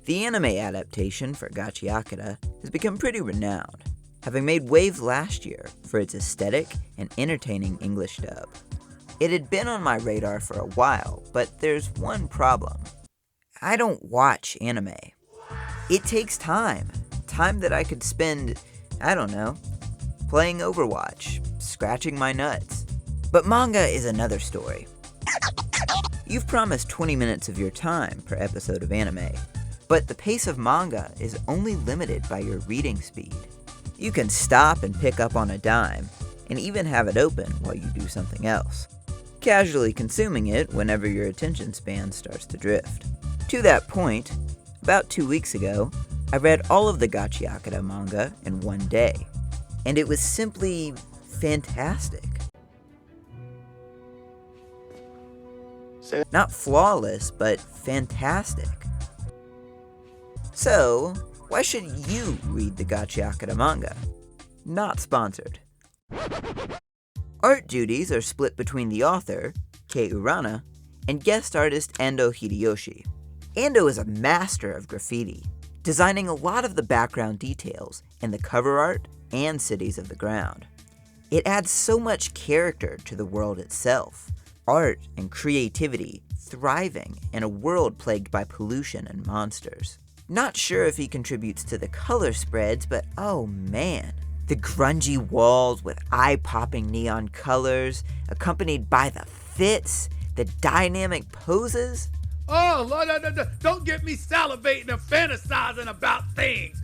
The anime adaptation for Gachiakuta has become pretty renowned, having made waves last year for its aesthetic and entertaining English dub. It had been on my radar for a while, but there's one problem. I don't watch anime. It takes time that I could spend, I don't know, playing Overwatch, scratching my nuts. But manga is another story. You've promised 20 minutes of your time per episode of anime, but the pace of manga is only limited by your reading speed. You can stop and pick up on a dime, and even have it open while you do something else, casually consuming it whenever your attention span starts to drift. To that point, about 2 weeks ago, I read all of the Gachiakuta manga in one day, and it was simply fantastic. Not flawless, but fantastic. So, why should you read the Gachiakuta manga? Not sponsored. Art duties are split between the author, Urana, and guest artist Ando Hideyoshi. Ando is a master of graffiti, designing a lot of the background details in the cover art and cities of the ground. It adds so much character to the world itself, art and creativity thriving in a world plagued by pollution and monsters. Not sure if he contributes to the color spreads, but oh man. The grungy walls with eye-popping neon colors, accompanied by the fits, the dynamic poses. Oh, Lord, don't get me salivating and fantasizing about things.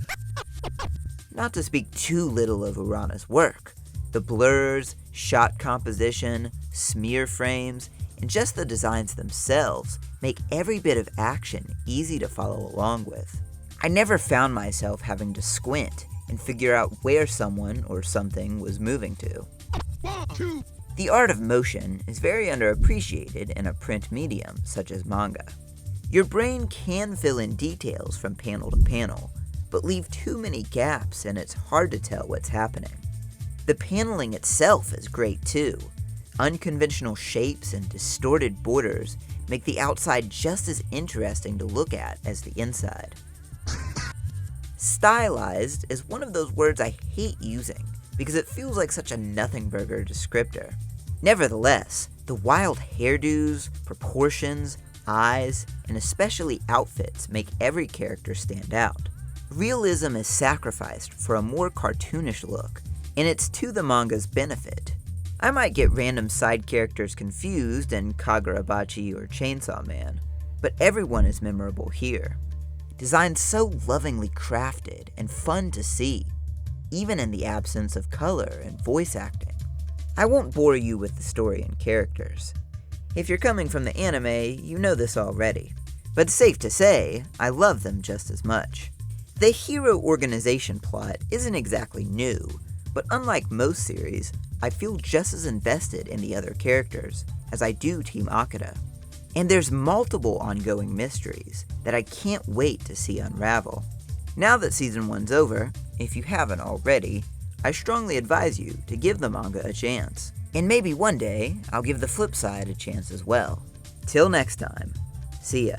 Not to speak too little of Urana's work. The blurs, shot composition, smear frames, and just the designs themselves make every bit of action easy to follow along with. I never found myself having to squint and figure out where someone or something was moving to. The art of motion is very underappreciated in a print medium such as manga. Your brain can fill in details from panel to panel, but leave too many gaps and it's hard to tell what's happening. The paneling itself is great too. Unconventional shapes and distorted borders make the outside just as interesting to look at as the inside. Stylized is one of those words I hate using because it feels like such a nothing burger descriptor. Nevertheless, the wild hairdos, proportions, eyes, and especially outfits make every character stand out. Realism is sacrificed for a more cartoonish look, and it's to the manga's benefit. I might get random side characters confused in Kagurabachi or Chainsaw Man, but everyone is memorable here. Designed so lovingly crafted and fun to see, even in the absence of color and voice acting. I won't bore you with the story and characters. If you're coming from the anime, you know this already, but it's safe to say, I love them just as much. The hero organization plot isn't exactly new, but unlike most series, I feel just as invested in the other characters as I do Team Akira. And there's multiple ongoing mysteries that I can't wait to see unravel. Now that Season 1's over, if you haven't already, I strongly advise you to give the manga a chance. And maybe one day, I'll give the flip side a chance as well. Till next time, see ya.